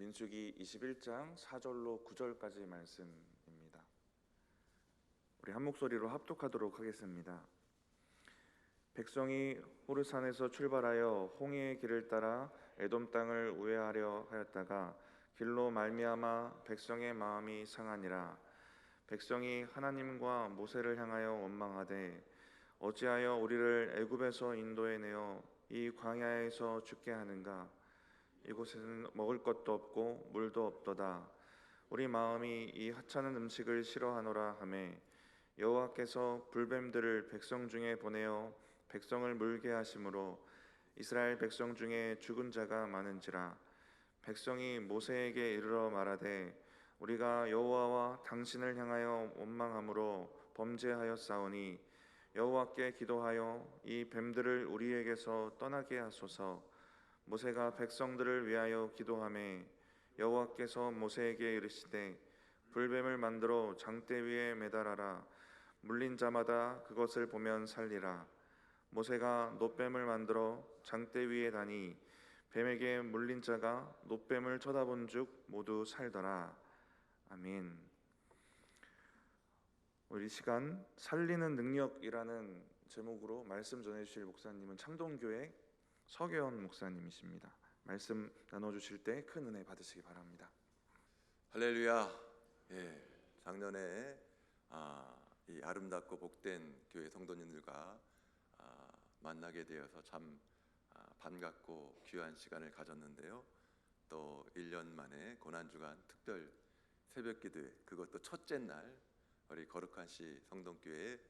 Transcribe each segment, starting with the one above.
민수기 21장 4절로 9절까지 말씀입니다. 우리 한 목소리로 합독하도록 하겠습니다. 백성이 호르산에서 출발하여 홍해의 길을 따라 에돔 땅을 우회하려 하였다가 길로 말미암아 백성의 마음이 상하니라. 백성이 하나님과 모세를 향하여 원망하되 어찌하여 우리를 애굽에서 인도해 내어 이 광야에서 죽게 하는가? 이곳에는 먹을 것도 없고 물도 없도다. 우리 마음이 이 하찮은 음식을 싫어하노라 하매 여호와께서 불뱀들을 백성 중에 보내어 백성을 물게 하심으로 이스라엘 백성 중에 죽은 자가 많은지라. 백성이 모세에게 이르러 말하되 우리가 여호와와 당신을 향하여 원망함으로 범죄하였사오니 여호와께 기도하여 이 뱀들을 우리에게서 떠나게 하소서. 모세가 백성들을 위하여 기도하매 여호와께서 모세에게 이르시되 불뱀을 만들어 장대 위에 매달아라. 물린 자마다 그것을 보면 살리라. 모세가 놋뱀을 만들어 장대 위에 다니 뱀에게 물린 자가 놋뱀을 쳐다본 즉 모두 살더라. 아멘. 우리 시간 살리는 능력이라는 제목으로 말씀 전해주실 목사님은 창동교회 서계원 목사님이십니다. 말씀 나눠주실 때 큰 은혜 받으시기 바랍니다. 할렐루야. 작년에 이 아름답고 복된 교회 성도님들과 만나게 되어서 참 반갑고 귀한 시간을 가졌는데요. 또 1년 만에 고난주간 특별 새벽기도회, 그것도 첫째 날 우리 거룩한 시 성동교회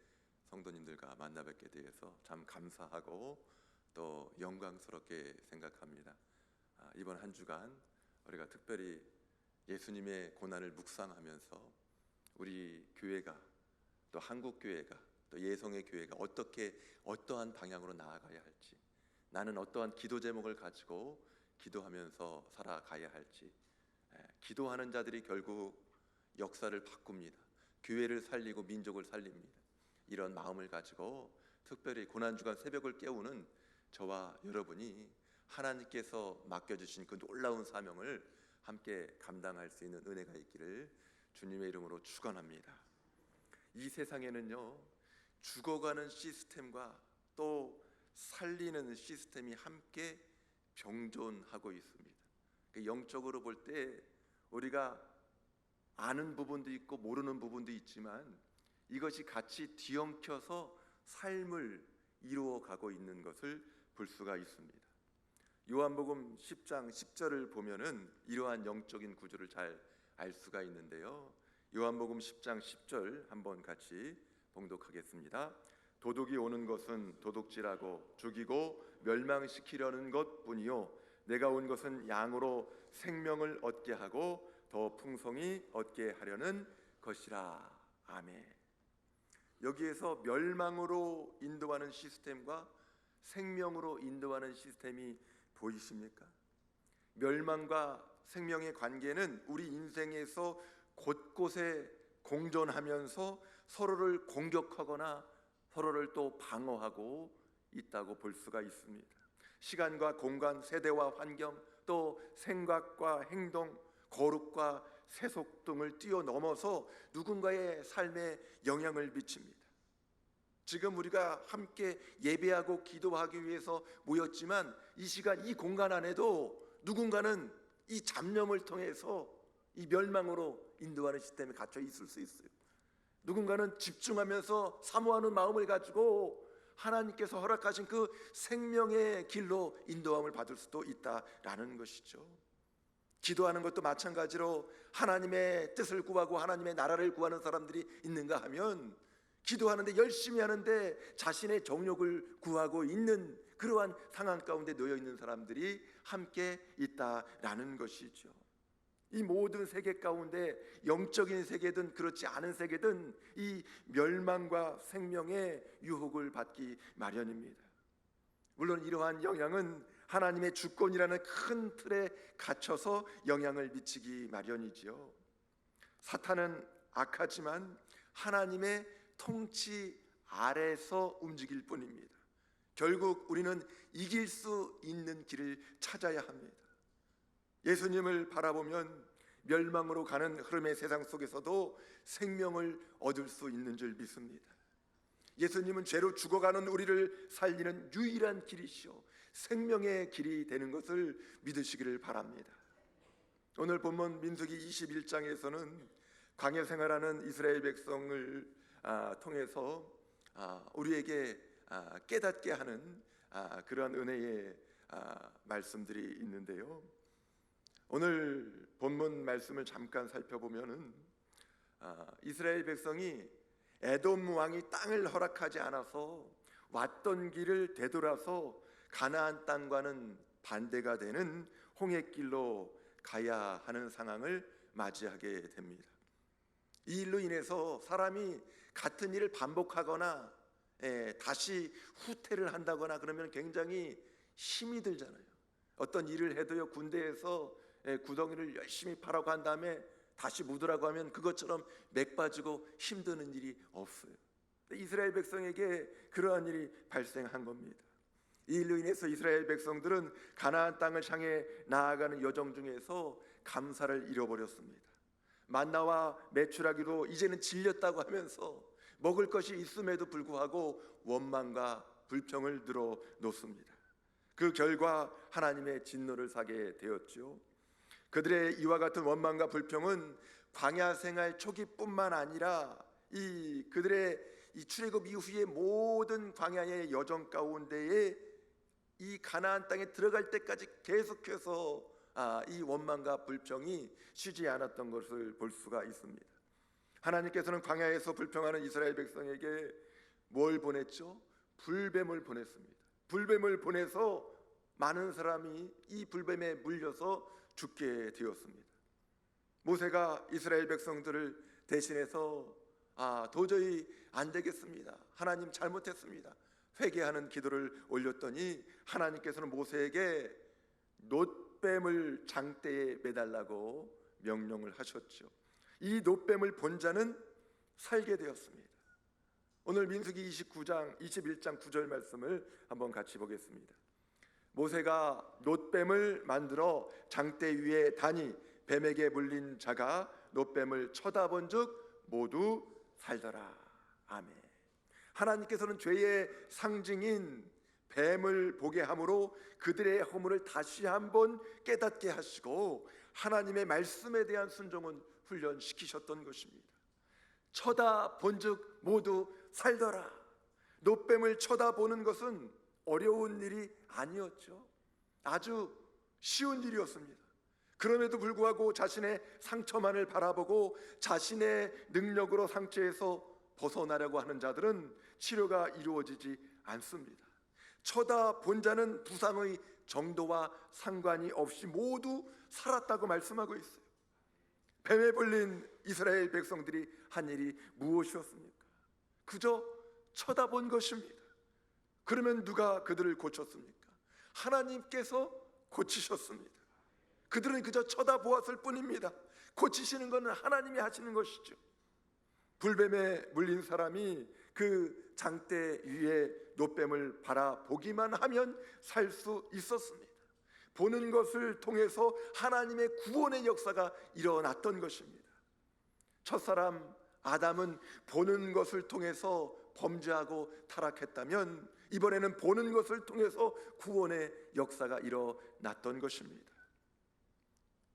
성도님들과 만나 뵙게 되어서 참 감사하고 또 영광스럽게 생각합니다. 이번 한 주간 우리가 특별히 예수님의 고난을 묵상하면서 우리 교회가 또 한국 교회가 또 예성의 교회가 어떠한 방향으로 나아가야 할지, 나는 어떠한 기도 제목을 가지고 기도하면서 살아가야 할지, 기도하는 자들이 결국 역사를 바꿉니다. 교회를 살리고 민족을 살립니다. 이런 마음을 가지고 특별히 고난주간 새벽을 깨우는 저와 여러분이 하나님께서 맡겨주신 그 놀라운 사명을 함께 감당할 수 있는 은혜가 있기를 주님의 이름으로 축원합니다. 이 세상에는요, 죽어가는 시스템과 또 살리는 시스템이 함께 병존하고 있습니다. 영적으로 볼 때 우리가 아는 부분도 있고 모르는 부분도 있지만 이것이 같이 뒤엉켜서 삶을 이루어가고 있는 것을 볼 수가 있습니다. 요한복음 10장 10절을 보면은 이러한 영적인 구조를 잘 알 수가 있는데요. 요한복음 10장 10절 한번 같이 봉독하겠습니다. 도둑이 오는 것은 도둑질하고 죽이고 멸망시키려는 것뿐이요 내가 온 것은 양으로 생명을 얻게 하고 더 풍성히 얻게 하려는 것이라. 아멘. 여기에서 멸망으로 인도하는 시스템과 생명으로 인도하는 시스템이 보이십니까? 멸망과 생명의 관계는 우리 인생에서 곳곳에 공존하면서 서로를 공격하거나 서로를 또 방어하고 있다고 볼 수가 있습니다. 시간과 공간, 세대와 환경, 또 생각과 행동, 거룩과 세속 등을 뛰어넘어서 누군가의 삶에 영향을 미칩니다. 지금 우리가 함께 예배하고 기도하기 위해서 모였지만 이 시간 이 공간 안에도 누군가는 이 잡념을 통해서 이 멸망으로 인도하는 시스템에 갇혀 있을 수 있어요. 누군가는 집중하면서 사모하는 마음을 가지고 하나님께서 허락하신 그 생명의 길로 인도함을 받을 수도 있다라는 것이죠. 기도하는 것도 마찬가지로 하나님의 뜻을 구하고 하나님의 나라를 구하는 사람들이 있는가 하면 기도하는데 열심히 하는데 자신의 정욕을 구하고 있는 그러한 상황 가운데 놓여 있는 사람들이 함께 있다라는 것이죠. 이 모든 세계 가운데 영적인 세계든 그렇지 않은 세계든 이 멸망과 생명의 유혹을 받기 마련입니다. 물론 이러한 영향은 하나님의 주권이라는 큰 틀에 갇혀서 영향을 미치기 마련이지요. 사탄은 악하지만 하나님의 통치 아래서 움직일 뿐입니다. 결국 우리는 이길 수 있는 길을 찾아야 합니다. 예수님을 바라보면 멸망으로 가는 흐름의 세상 속에서도 생명을 얻을 수 있는 줄 믿습니다. 예수님은 죄로 죽어가는 우리를 살리는 유일한 길이시오, 생명의 길이 되는 것을 믿으시기를 바랍니다. 오늘 본문 민수기 21장에서는 광야 생활하는 이스라엘 백성을 통해서 우리에게 깨닫게 하는 그러한 은혜의 말씀들이 있는데요. 오늘 본문 말씀을 잠깐 살펴보면은 이스라엘 백성이 에돔 왕이 땅을 허락하지 않아서 왔던 길을 되돌아서 가나안 땅과는 반대가 되는 홍해길로 가야 하는 상황을 맞이하게 됩니다. 이 일로 인해서 사람이 같은 일을 반복하거나 다시 후퇴를 한다거나 그러면 굉장히 힘이 들잖아요. 어떤 일을 해도요, 군대에서 구덩이를 열심히 파라고 한 다음에 다시 묻으라고 하면 그것처럼 맥 빠지고 힘드는 일이 없어요. 이스라엘 백성에게 그러한 일이 발생한 겁니다. 이 일로 인해서 이스라엘 백성들은 가나안 땅을 향해 나아가는 여정 중에서 감사를 잃어버렸습니다. 만나와 메추라기로 이제는 질렸다고 하면서 먹을 것이 있음에도 불구하고 원망과 불평을 늘어놓습니다. 그 결과 하나님의 진노를 사게 되었죠. 그들의 이와 같은 원망과 불평은 광야 생활 초기뿐만 아니라 그들의 출애굽 이후의 모든 광야의 여정 가운데에 이 가나안 땅에 들어갈 때까지 계속해서 이 원망과 불평이 쉬지 않았던 것을 볼 수가 있습니다. 하나님께서는 광야에서 불평하는 이스라엘 백성에게 뭘 보냈죠? 불뱀을 보냈습니다. 불뱀을 보내서 많은 사람이 이 불뱀에 물려서 죽게 되었습니다. 모세가 이스라엘 백성들을 대신해서 도저히 안 되겠습니다, 하나님 잘못했습니다, 회개하는 기도를 올렸더니 하나님께서는 모세에게 놋뱀을 장대에 매달라고 명령을 하셨죠. 이 놋뱀을 본 자는 살게 되었습니다. 오늘 민수기 21장 9절 말씀을 한번 같이 보겠습니다. 모세가 놋뱀을 만들어 장대 위에 다니 뱀에게 물린 자가 놋뱀을 쳐다본즉 모두 살더라. 아멘. 하나님께서는 죄의 상징인 뱀을 보게 함으로 그들의 허물을 다시 한번 깨닫게 하시고 하나님의 말씀에 대한 순종은 훈련시키셨던 것입니다. 쳐다본즉 모두 살더라. 놋뱀을 쳐다보는 것은 어려운 일이 아니었죠. 아주 쉬운 일이었습니다. 그럼에도 불구하고 자신의 상처만을 바라보고 자신의 능력으로 상처에서 벗어나려고 하는 자들은 치료가 이루어지지 않습니다. 쳐다본 자는 부상의 정도와 상관이 없이 모두 살았다고 말씀하고 있어요. 뱀에 불린 이스라엘 백성들이 한 일이 무엇이었습니까? 그저 쳐다본 것입니다. 그러면 누가 그들을 고쳤습니까? 하나님께서 고치셨습니다. 그들은 그저 쳐다보았을 뿐입니다. 고치시는 것은 하나님이 하시는 것이죠. 불뱀에 물린 사람이 그 장대 위에 놋뱀을 바라보기만 하면 살 수 있었습니다. 보는 것을 통해서 하나님의 구원의 역사가 일어났던 것입니다. 첫사람 아담은 보는 것을 통해서 범죄하고 타락했다면 이번에는 보는 것을 통해서 구원의 역사가 일어났던 것입니다.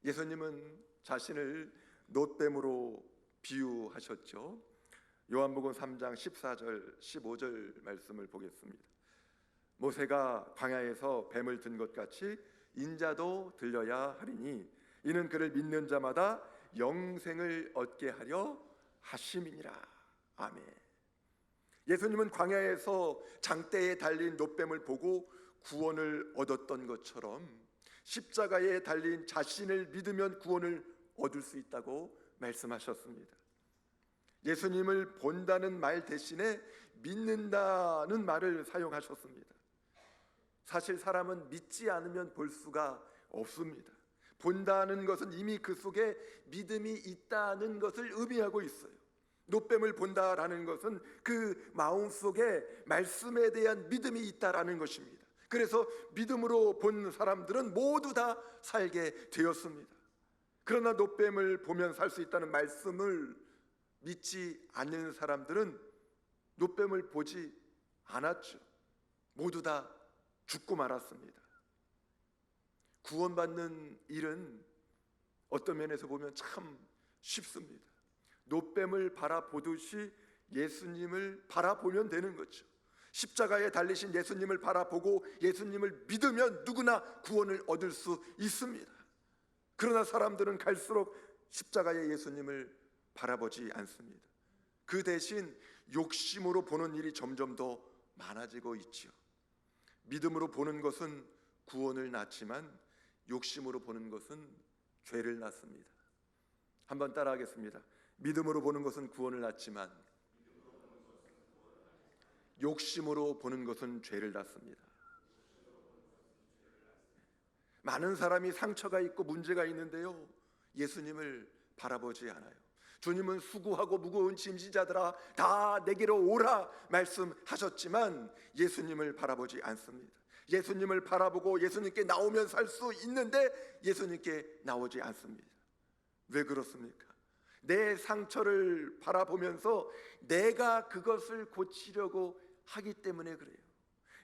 예수님은 자신을 놋뱀으로 비유하셨죠. 요한복음 3장 14절 15절 말씀을 보겠습니다. 모세가 광야에서 뱀을 든 것 같이 인자도 들려야 하리니 이는 그를 믿는 자마다 영생을 얻게 하려 하심이니라. 아멘. 예수님은 광야에서 장대에 달린 놋뱀을 보고 구원을 얻었던 것처럼 십자가에 달린 자신을 믿으면 구원을 얻을 수 있다고 말씀하셨습니다. 예수님을 본다는 말 대신에 믿는다는 말을 사용하셨습니다. 사실 사람은 믿지 않으면 볼 수가 없습니다. 본다는 것은 이미 그 속에 믿음이 있다는 것을 의미하고 있어요. 놋뱀을 본다라는 것은 그 마음속에 말씀에 대한 믿음이 있다라는 것입니다. 그래서 믿음으로 본 사람들은 모두 다 살게 되었습니다. 그러나 노뱀을 보면 살 수 있다는 말씀을 믿지 않는 사람들은 노뱀을 보지 않았죠. 모두 다 죽고 말았습니다. 구원받는 일은 어떤 면에서 보면 참 쉽습니다. 노뱀을 바라보듯이 예수님을 바라보면 되는 거죠. 십자가에 달리신 예수님을 바라보고 예수님을 믿으면 누구나 구원을 얻을 수 있습니다. 그러나 사람들은 갈수록 십자가의 예수님을 바라보지 않습니다. 그 대신 욕심으로 보는 일이 점점 더 많아지고 있지요. 믿음으로 보는 것은 구원을 낳지만 욕심으로 보는 것은 죄를 낳습니다. 한번 따라하겠습니다. 믿음으로 보는 것은 구원을 낳지만 욕심으로 보는 것은 죄를 낳습니다. 많은 사람이 상처가 있고 문제가 있는데요, 예수님을 바라보지 않아요. 주님은 수고하고 무거운 짐지자들아 다 내게로 오라 말씀하셨지만 예수님을 바라보지 않습니다. 예수님을 바라보고 예수님께 나오면 살 수 있는데 예수님께 나오지 않습니다. 왜 그렇습니까? 내 상처를 바라보면서 내가 그것을 고치려고 하기 때문에 그래요.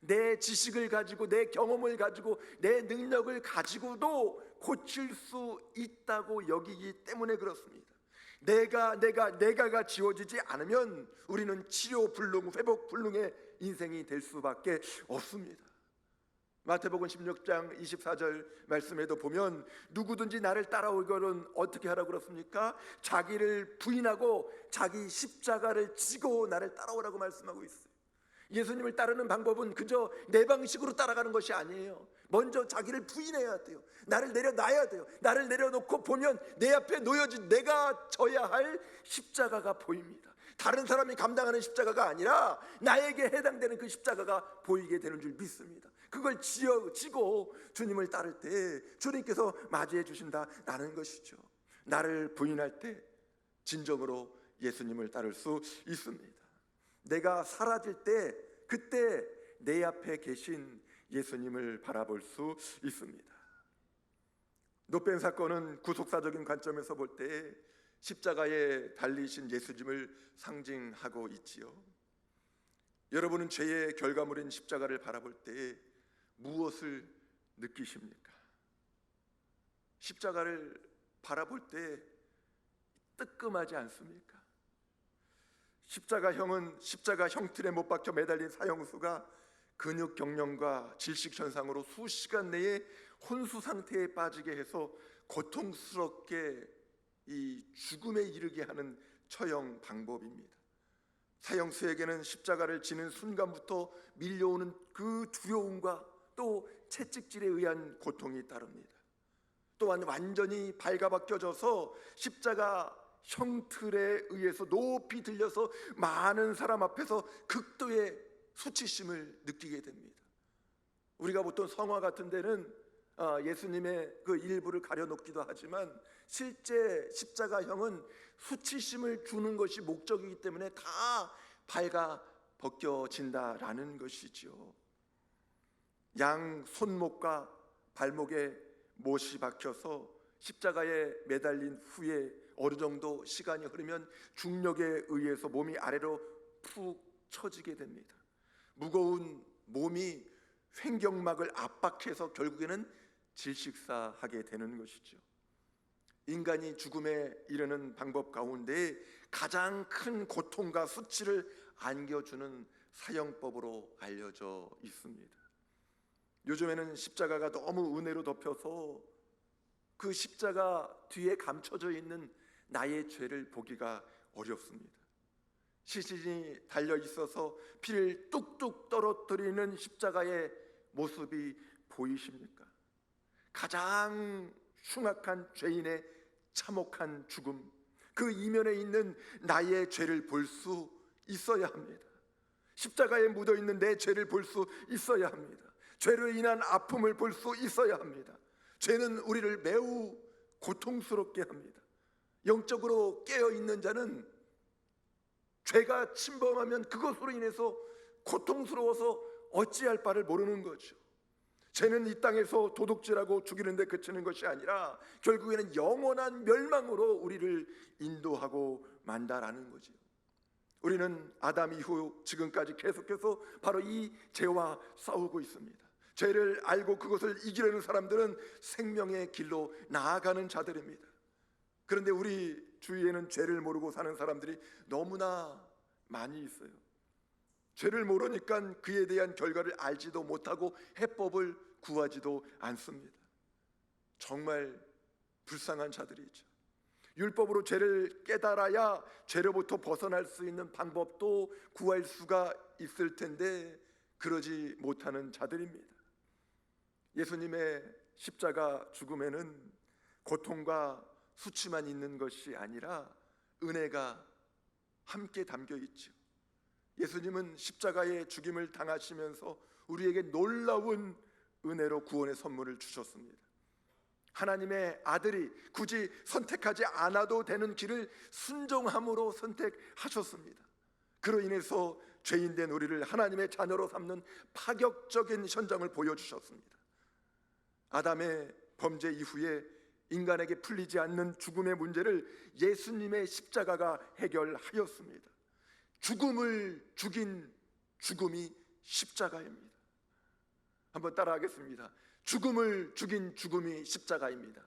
내 지식을 가지고 내 경험을 가지고 내 능력을 가지고도 고칠 수 있다고 여기기 때문에 그렇습니다. 내가가 지워지지 않으면 우리는 치료 불능, 회복 불능의 인생이 될 수밖에 없습니다. 마태복음 16장 24절 말씀에도 보면 누구든지 나를 따라오거든 어떻게 하라고 그렇습니까? 자기를 부인하고 자기 십자가를 지고 나를 따라오라고 말씀하고 있어요. 예수님을 따르는 방법은 그저 내 방식으로 따라가는 것이 아니에요. 먼저 자기를 부인해야 돼요. 나를 내려놔야 돼요. 나를 내려놓고 보면 내 앞에 놓여진 내가 져야 할 십자가가 보입니다. 다른 사람이 감당하는 십자가가 아니라 나에게 해당되는 그 십자가가 보이게 되는 줄 믿습니다. 그걸 지고 주님을 따를 때 주님께서 맞이해 주신다라는 것이죠. 나를 부인할 때 진정으로 예수님을 따를 수 있습니다. 내가 사라질 때 그때 내 앞에 계신 예수님을 바라볼 수 있습니다. 노뱀 사건은 구속사적인 관점에서 볼 때 십자가에 달리신 예수님을 상징하고 있지요. 여러분은 죄의 결과물인 십자가를 바라볼 때 무엇을 느끼십니까? 십자가를 바라볼 때 뜨끔하지 않습니까? 십자가 형틀에 못 박혀 매달린 사형수가 근육 경련과 질식 현상으로 수시간 내에 혼수 상태에 빠지게 해서 고통스럽게 이 죽음에 이르게 하는 처형 방법입니다. 사형수에게는 십자가를 지는 순간부터 밀려오는 그 두려움과 또 채찍질에 의한 고통이 따릅니다. 또한 완전히 발가벗겨져서 십자가 형틀에 의해서 높이 들려서 많은 사람 앞에서 극도의 수치심을 느끼게 됩니다. 우리가 보통 성화 같은 데는 예수님의 그 일부를 가려놓기도 하지만 실제 십자가형은 수치심을 주는 것이 목적이기 때문에 다 발가벗겨진다라는 것이죠. 양 손목과 발목에 못이 박혀서 십자가에 매달린 후에 어느 정도 시간이 흐르면 중력에 의해서 몸이 아래로 푹 처지게 됩니다. 무거운 몸이 횡격막을 압박해서 결국에는 질식사하게 되는 것이죠. 인간이 죽음에 이르는 방법 가운데 가장 큰 고통과 수치를 안겨주는 사형법으로 알려져 있습니다. 요즘에는 십자가가 너무 은혜로 덮여서 그 십자가 뒤에 감춰져 있는 나의 죄를 보기가 어렵습니다. 시신이 달려 있어서 피를 뚝뚝 떨어뜨리는 십자가의 모습이 보이십니까? 가장 흉악한 죄인의 참혹한 죽음, 그 이면에 있는 나의 죄를 볼 수 있어야 합니다. 십자가에 묻어있는 내 죄를 볼 수 있어야 합니다. 죄로 인한 아픔을 볼 수 있어야 합니다. 죄는 우리를 매우 고통스럽게 합니다. 영적으로 깨어있는 자는 죄가 침범하면 그것으로 인해서 고통스러워서 어찌할 바를 모르는 거죠. 죄는 이 땅에서 도둑질하고 죽이는 데 그치는 것이 아니라 결국에는 영원한 멸망으로 우리를 인도하고 만다라는 거지요. 우리는 아담 이후 지금까지 계속해서 바로 이 죄와 싸우고 있습니다. 죄를 알고 그것을 이기려는 사람들은 생명의 길로 나아가는 자들입니다. 그런데 우리 주위에는 죄를 모르고 사는 사람들이 너무나 많이 있어요. 죄를 모르니까 그에 대한 결과를 알지도 못하고 해법을 구하지도 않습니다. 정말 불쌍한 자들이죠. 율법으로 죄를 깨달아야 죄로부터 벗어날 수 있는 방법도 구할 수가 있을 텐데 그러지 못하는 자들입니다. 예수님의 십자가 죽음에는 고통과 수치만 있는 것이 아니라 은혜가 함께 담겨 있죠. 예수님은 십자가의 죽임을 당하시면서 우리에게 놀라운 은혜로 구원의 선물을 주셨습니다. 하나님의 아들이 굳이 선택하지 않아도 되는 길을 순종함으로 선택하셨습니다. 그로 인해서 죄인된 우리를 하나님의 자녀로 삼는 파격적인 현장을 보여주셨습니다. 아담의 범죄 이후에 인간에게 풀리지 않는 죽음의 문제를 예수님의 십자가가 해결하였습니다. 죽음을 죽인 죽음이 십자가입니다. 한번 따라하겠습니다. 죽음을 죽인 죽음이 십자가입니다.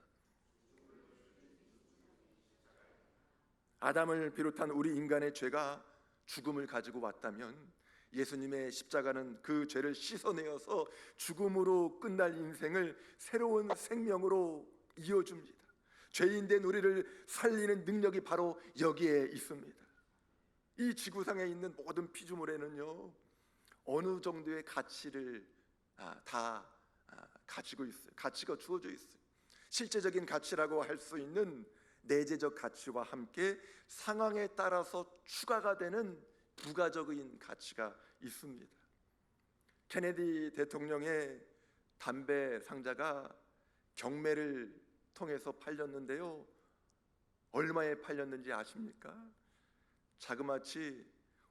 아담을 비롯한 우리 인간의 죄가 죽음을 가지고 왔다면 예수님의 십자가는 그 죄를 씻어내어서 죽음으로 끝날 인생을 새로운 생명으로 이어줍니다. 죄인된 우리를 살리는 능력이 바로 여기에 있습니다. 이 지구상에 있는 모든 피조물에는요 어느 정도의 가치를 다 가지고 있어요. 가치가 주어져 있어요. 실제적인 가치라고 할 수 있는 내재적 가치와 함께 상황에 따라서 추가가 되는 부가적인 가치가 있습니다. 케네디 대통령의 담배 상자가 경매를 통해서 팔렸는데요, 얼마에 팔렸는지 아십니까? 자그마치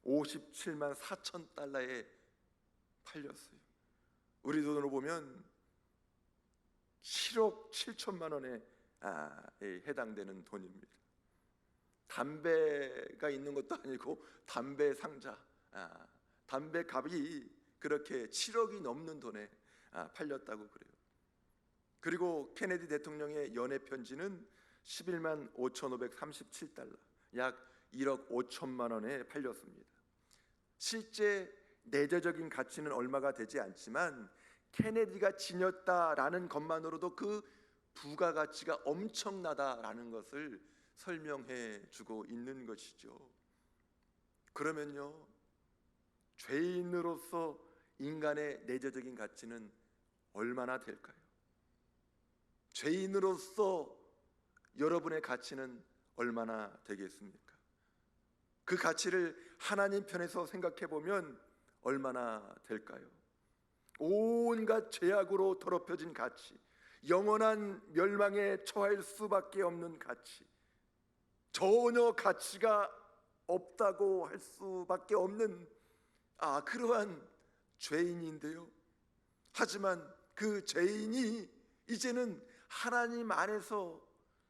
57만 4천 달러에 팔렸어요. 우리 돈으로 보면 7억 7천만 원에 해당되는 돈입니다. 담배가 있는 것도 아니고 담배 상자, 담배 값이 그렇게 7억이 넘는 돈에 팔렸다고 그래요. 그리고 케네디 대통령의 연애 편지는 11만 5,537달러, 약 1억 5천만 원에 팔렸습니다. 실제 내재적인 가치는 얼마가 되지 않지만 케네디가 지녔다라는 것만으로도 그 부가가치가 엄청나다라는 것을 설명해 주고 있는 것이죠. 그러면요, 죄인으로서 인간의 내재적인 가치는 얼마나 될까요? 죄인으로서 여러분의 가치는 얼마나 되겠습니까? 그 가치를 하나님 편에서 생각해 보면 얼마나 될까요? 온갖 죄악으로 더럽혀진 가치, 영원한 멸망에 처할 수밖에 없는 가치, 전혀 가치가 없다고 할 수밖에 없는 그러한 죄인인데요, 하지만 그 죄인이 이제는 하나님 안에서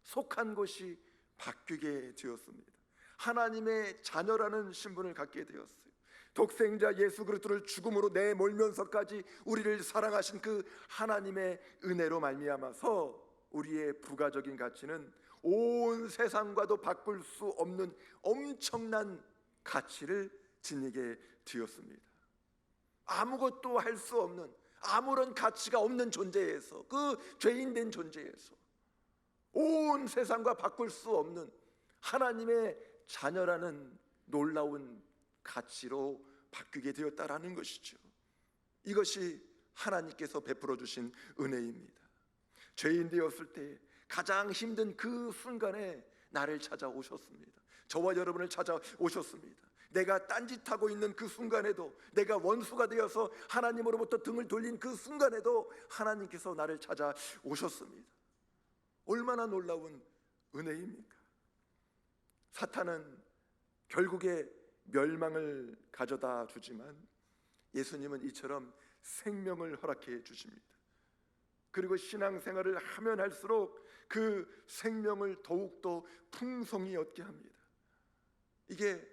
속한 것이 바뀌게 되었습니다. 하나님의 자녀라는 신분을 갖게 되었어요. 독생자 예수 그리스도를 죽음으로 내몰면서까지 우리를 사랑하신 그 하나님의 은혜로 말미암아서 우리의 부가적인 가치는 온 세상과도 바꿀 수 없는 엄청난 가치를 지니게 되었습니다. 아무것도 할 수 없는, 아무런 가치가 없는 존재에서, 그 죄인된 존재에서 온 세상과 바꿀 수 없는 하나님의 자녀라는 놀라운 가치로 바뀌게 되었다라는 것이죠. 이것이 하나님께서 베풀어 주신 은혜입니다. 죄인 되었을 때 가장 힘든 그 순간에 나를 찾아오셨습니다. 저와 여러분을 찾아오셨습니다. 내가 딴짓하고 있는 그 순간에도, 내가 원수가 되어서 하나님으로부터 등을 돌린 그 순간에도 하나님께서 나를 찾아오셨습니다. 얼마나 놀라운 은혜입니까? 사탄은 결국에 멸망을 가져다 주지만 예수님은 이처럼 생명을 허락해 주십니다. 그리고 신앙생활을 하면 할수록 그 생명을 더욱더 풍성히 얻게 합니다. 이게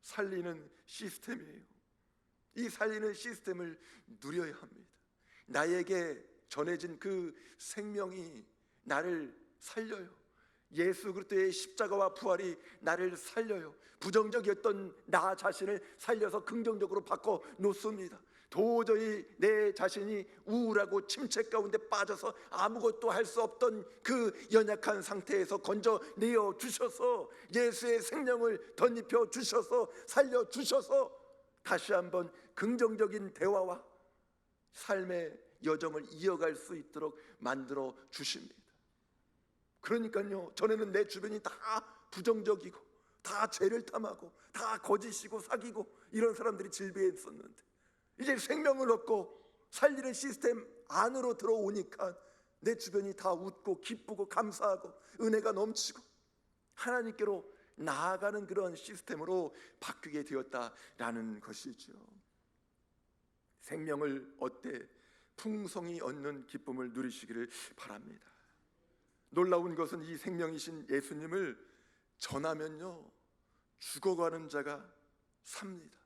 살리는 시스템이에요. 이 살리는 시스템을 누려야 합니다. 나에게 전해진 그 생명이 나를 살려요. 예수 그리스도의 십자가와 부활이 나를 살려요. 부정적이었던 나 자신을 살려서 긍정적으로 바꿔 놓습니다. 도저히 내 자신이 우울하고 침체 가운데 빠져서 아무것도 할 수 없던 그 연약한 상태에서 건져내어 주셔서 예수의 생명을 덧입혀 주셔서 살려 주셔서 다시 한번 긍정적인 대화와 삶의 여정을 이어갈 수 있도록 만들어 주십니다. 그러니까요, 전에는 내 주변이 다 부정적이고 다 죄를 탐하고 다 거짓이고 사기고 이런 사람들이 질비했었는데, 이제 생명을 얻고 살리는 시스템 안으로 들어오니까 내 주변이 다 웃고 기쁘고 감사하고 은혜가 넘치고 하나님께로 나아가는 그런 시스템으로 바뀌게 되었다라는 것이죠. 생명을 얻되 풍성히 얻는 기쁨을 누리시기를 바랍니다. 놀라운 것은 이 생명이신 예수님을 전하면요, 죽어가는 자가 삽니다.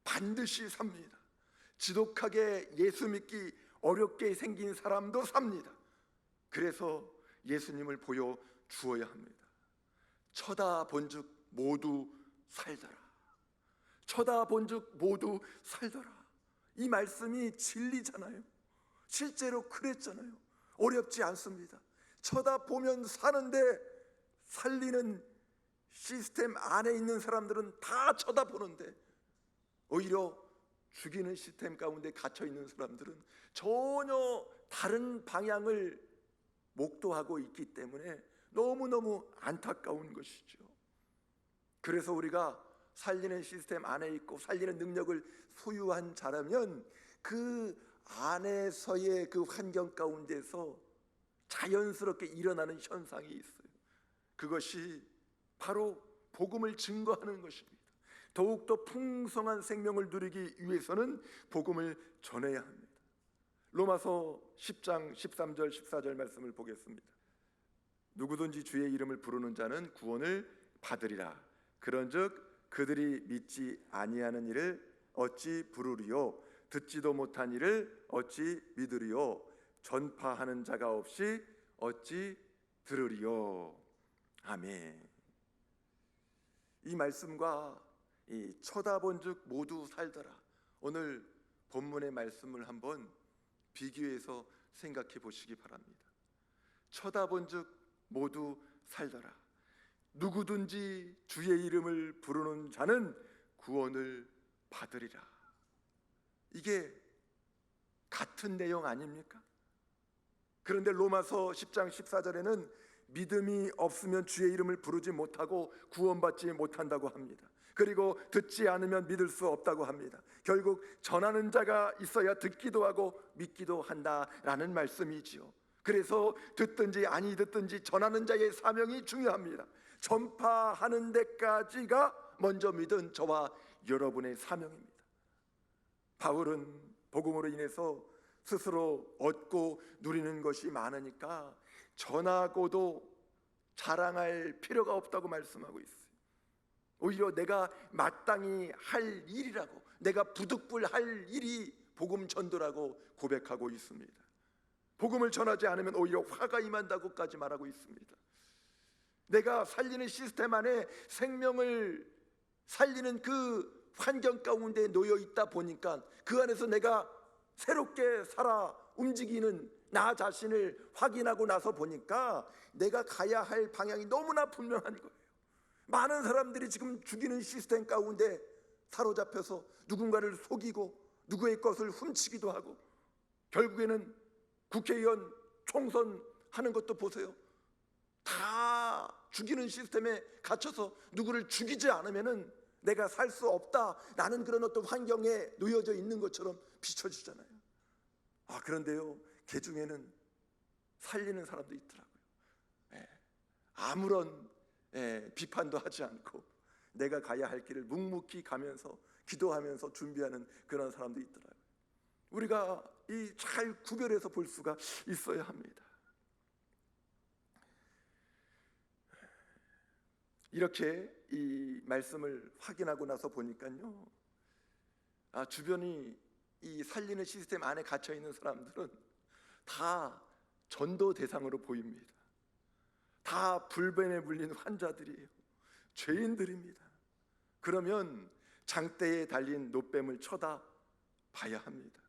반드시 삽니다. 지독하게 예수 믿기 어렵게 생긴 사람도 삽니다. 그래서 예수님을 보여 주어야 합니다. 쳐다본즉 모두 살더라. 쳐다본즉 모두 살더라. 이 말씀이 진리잖아요. 실제로 그랬잖아요. 어렵지 않습니다. 쳐다보면 사는데 살리는 시스템 안에 있는 사람들은 다 쳐다보는데 오히려 죽이는 시스템 가운데 갇혀 있는 사람들은 전혀 다른 방향을 목도하고 있기 때문에 너무너무 안타까운 것이죠. 그래서 우리가 살리는 시스템 안에 있고 살리는 능력을 소유한 자라면 그 안에서의 그 환경 가운데서 자연스럽게 일어나는 현상이 있어요. 그것이 바로 복음을 증거하는 것입니다. 더욱더 풍성한 생명을 누리기 위해서는 복음을 전해야 합니다. 로마서 10장 13절 14절 말씀을 보겠습니다. 누구든지 주의 이름을 부르는 자는 구원을 받으리라. 그런즉 그들이 믿지 아니하는 이를 어찌 부르리요? 듣지도 못한 이를 어찌 믿으리요? 전파하는 자가 없이 어찌 들으리요? 아멘. 이 말씀과 이 쳐다본즉 모두 살더라, 오늘 본문의 말씀을 한번 비교해서 생각해 보시기 바랍니다. 쳐다본즉 모두 살더라. 누구든지 주의 이름을 부르는 자는 구원을 받으리라. 이게 같은 내용 아닙니까? 그런데 로마서 10장 14절에는 믿음이 없으면 주의 이름을 부르지 못하고 구원받지 못한다고 합니다. 그리고 듣지 않으면 믿을 수 없다고 합니다. 결국 전하는 자가 있어야 듣기도 하고 믿기도 한다라는 말씀이지요. 그래서 듣든지 아니 듣든지 전하는 자의 사명이 중요합니다. 전파하는 데까지가 먼저 믿은 저와 여러분의 사명입니다. 바울은 복음으로 인해서 스스로 얻고 누리는 것이 많으니까 전하고도 자랑할 필요가 없다고 말씀하고 있어요. 오히려 내가 마땅히 할 일이라고, 내가 부득불 할 일이 복음 전도라고 고백하고 있습니다. 복음을 전하지 않으면 오히려 화가 임한다고까지 말하고 있습니다. 내가 살리는 시스템 안에 생명을 살리는 그 환경 가운데 놓여 있다 보니까 그 안에서 내가 새롭게 살아 움직이는 나 자신을 확인하고 나서 보니까 내가 가야 할 방향이 너무나 분명한 거예요. 많은 사람들이 지금 죽이는 시스템 가운데 사로잡혀서 누군가를 속이고 누구의 것을 훔치기도 하고, 결국에는 국회의원 총선 하는 것도 보세요. 다 죽이는 시스템에 갇혀서 누구를 죽이지 않으면은 내가 살 수 없다, 나는 그런 어떤 환경에 놓여져 있는 것처럼 비춰지잖아요. 그런데요, 그 중에는 살리는 사람도 있더라고요. 아무런 비판도 하지 않고 내가 가야 할 길을 묵묵히 가면서 기도하면서 준비하는 그런 사람도 있더라고요. 우리가 이 잘 구별해서 볼 수가 있어야 합니다. 이렇게 이 말씀을 확인하고 나서 보니까요, 주변이 이 살리는 시스템 안에 갇혀 있는 사람들은 다 전도 대상으로 보입니다. 다 불변에 물린 환자들이에요. 죄인들입니다. 그러면 장대에 달린 노뱀을 쳐다봐야 합니다.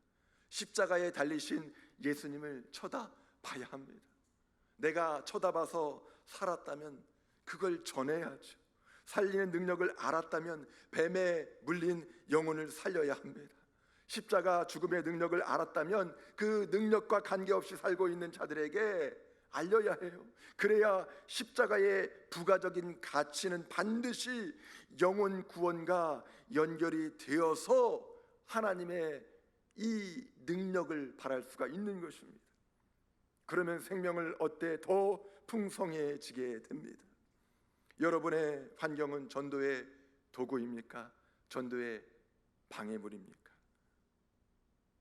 십자가에 달리신 예수님을 쳐다봐야 합니다. 내가 쳐다봐서 살았다면 그걸 전해야죠. 살리는 능력을 알았다면 뱀에 물린 영혼을 살려야 합니다. 십자가 죽음의 능력을 알았다면 그 능력과 관계없이 살고 있는 자들에게 알려야 해요. 그래야 십자가의 부가적인 가치는 반드시 영혼 구원과 연결이 되어서 하나님의 이 능력을 발할 수가 있는 것입니다. 그러면 생명을 얻되 더 풍성해지게 됩니다. 여러분의 환경은 전도의 도구입니까? 전도의 방해물입니까?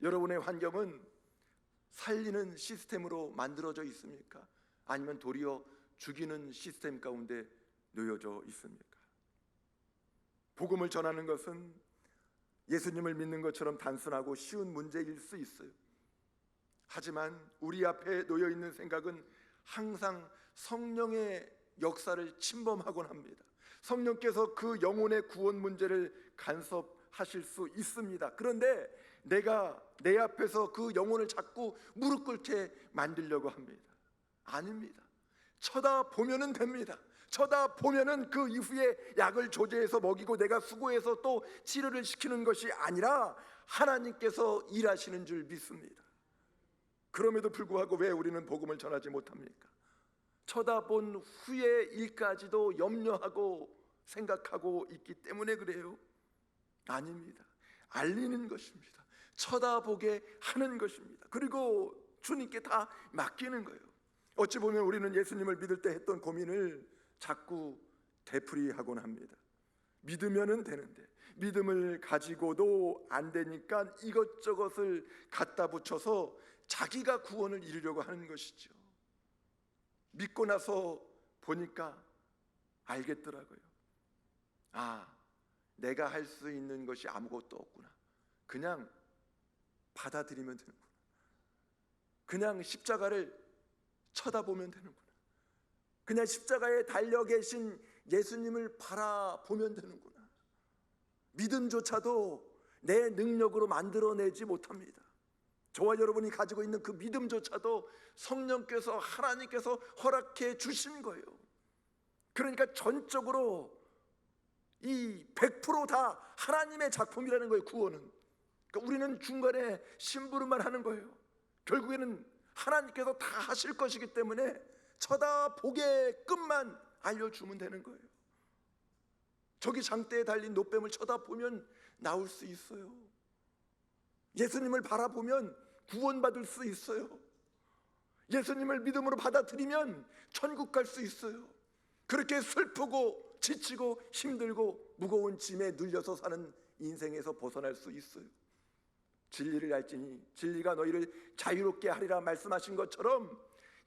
여러분의 환경은 살리는 시스템으로 만들어져 있습니까? 아니면 도리어 죽이는 시스템 가운데 놓여져 있습니까? 복음을 전하는 것은 예수님을 믿는 것처럼 단순하고 쉬운 문제일 수 있어요. 하지만 우리 앞에 놓여 있는 생각은 항상 성령의 역사를 침범하곤 합니다. 성령께서 그 영혼의 구원 문제를 간섭하실 수 있습니다. 그런데 내가 내 앞에서 그 영혼을 자꾸 무릎 꿇게 만들려고 합니다. 아닙니다. 쳐다보면은 됩니다. 쳐다보면은 그 이후에 약을 조제해서 먹이고 내가 수고해서 또 치료를 시키는 것이 아니라 하나님께서 일하시는 줄 믿습니다. 그럼에도 불구하고 왜 우리는 복음을 전하지 못합니까? 쳐다본 후의 일까지도 염려하고 생각하고 있기 때문에 그래요? 아닙니다. 알리는 것입니다. 쳐다보게 하는 것입니다. 그리고 주님께 다 맡기는 거예요. 어찌 보면 우리는 예수님을 믿을 때 했던 고민을 자꾸 되풀이하곤 합니다. 믿으면은 되는데 믿음을 가지고도 안 되니까 이것저것을 갖다 붙여서 자기가 구원을 이루려고 하는 것이죠. 믿고 나서 보니까 알겠더라고요. 내가 할 수 있는 것이 아무것도 없구나. 그냥 받아들이면 되는구나. 그냥 십자가를 쳐다보면 되는구나. 그냥 십자가에 달려 계신 예수님을 바라보면 되는구나. 믿음조차도 내 능력으로 만들어내지 못합니다. 저와 여러분이 가지고 있는 그 믿음조차도 성령께서 하나님께서 허락해 주신 거예요. 그러니까 전적으로 이 100% 다 하나님의 작품이라는 거예요. 구원은. 그러니까 우리는 중간에 심부름만 하는 거예요. 결국에는 하나님께서 다 하실 것이기 때문에 쳐다보게끔만 알려주면 되는 거예요. 저기 장대에 달린 노뱀을 쳐다보면 나올 수 있어요. 예수님을 바라보면 구원받을 수 있어요. 예수님을 믿음으로 받아들이면 천국 갈 수 있어요. 그렇게 슬프고 지치고 힘들고 무거운 짐에 눌려서 사는 인생에서 벗어날 수 있어요. 진리를 알지니 진리가 너희를 자유롭게 하리라 말씀하신 것처럼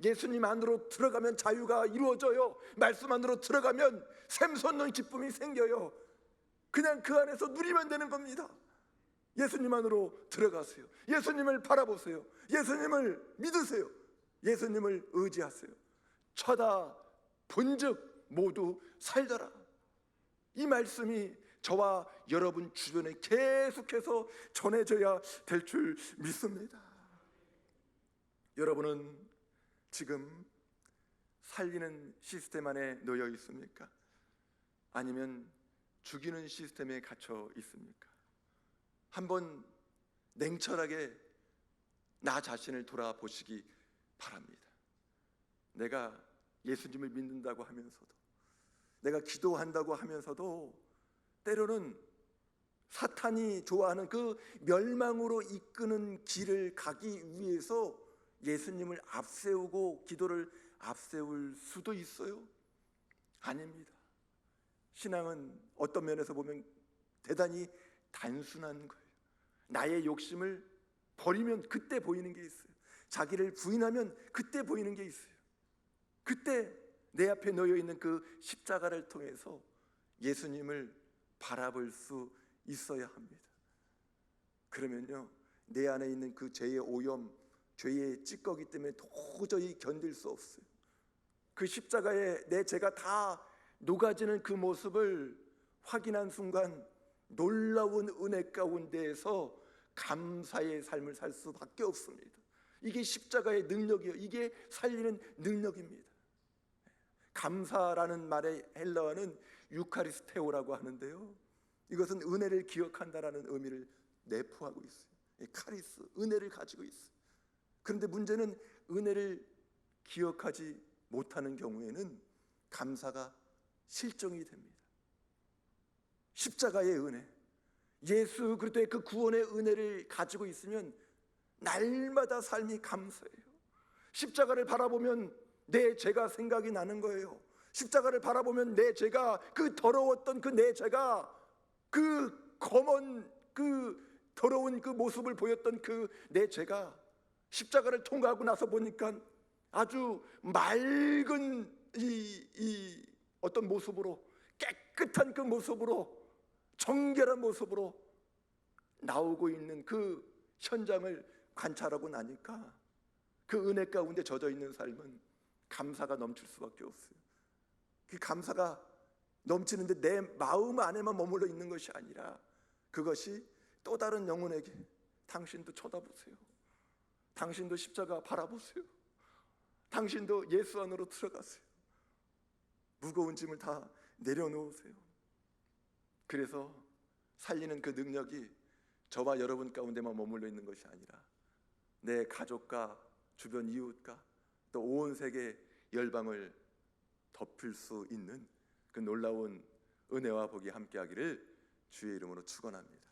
예수님 안으로 들어가면 자유가 이루어져요. 말씀 안으로 들어가면 샘솟는 기쁨이 생겨요. 그냥 그 안에서 누리면 되는 겁니다. 예수님 안으로 들어가세요. 예수님을 바라보세요. 예수님을 믿으세요. 예수님을 의지하세요. 쳐다본즉 모두 살더라. 이 말씀이 저와 여러분 주변에 계속해서 전해져야 될 줄 믿습니다. 여러분은 지금 살리는 시스템 안에 놓여 있습니까? 아니면 죽이는 시스템에 갇혀 있습니까? 한번 냉철하게 나 자신을 돌아보시기 바랍니다. 내가 예수님을 믿는다고 하면서도, 내가 기도한다고 하면서도 때로는 사탄이 좋아하는 그 멸망으로 이끄는 길을 가기 위해서 예수님을 앞세우고 기도를 앞세울 수도 있어요? 아닙니다. 신앙은 어떤 면에서 보면 대단히 단순한 거예요. 나의 욕심을 버리면 그때 보이는 게 있어요. 자기를 부인하면 그때 보이는 게 있어요. 그때 내 앞에 놓여 있는 그 십자가를 통해서 예수님을 바라볼 수 있어야 합니다. 그러면요, 내 안에 있는 그 죄의 오염, 죄의 찌꺼기 때문에 도저히 견딜 수 없어요. 그 십자가에 내 죄가 다 녹아지는 그 모습을 확인한 순간 놀라운 은혜 가운데에서 감사의 삶을 살 수밖에 없습니다. 이게 십자가의 능력이요, 이게 살리는 능력입니다. 감사라는 말의 헬라어는 유카리스테오라고 하는데요, 이것은 은혜를 기억한다라는 의미를 내포하고 있어요. 카리스, 은혜를 가지고 있어요. 그런데 문제는 은혜를 기억하지 못하는 경우에는 감사가 실종이 됩니다. 십자가의 은혜, 예수 그리스도의 그 구원의 은혜를 가지고 있으면 날마다 삶이 감사해요. 십자가를 바라보면 내 죄가 생각이 나는 거예요. 십자가를 바라보면 내 죄가, 그 더러웠던 그 내 죄가, 그 검은 그 더러운 그 모습을 보였던 그 내 죄가 십자가를 통과하고 나서 보니까 아주 맑은 이 어떤 모습으로, 깨끗한 그 모습으로, 정결한 모습으로 나오고 있는 그 현장을 관찰하고 나니까 그 은혜 가운데 젖어 있는 삶은 감사가 넘칠 수밖에 없어요. 그 감사가 넘치는데 내 마음 안에만 머물러 있는 것이 아니라 그것이 또 다른 영혼에게, 당신도 쳐다보세요. 당신도 십자가 바라보세요. 당신도 예수 안으로 들어가세요. 무거운 짐을 다 내려놓으세요. 그래서 살리는 그 능력이 저와 여러분 가운데만 머물러 있는 것이 아니라 내 가족과 주변 이웃과 또 온 세계 열방을 덮을 수 있는 그 놀라운 은혜와 복이 함께하기를 주의 이름으로 축원합니다.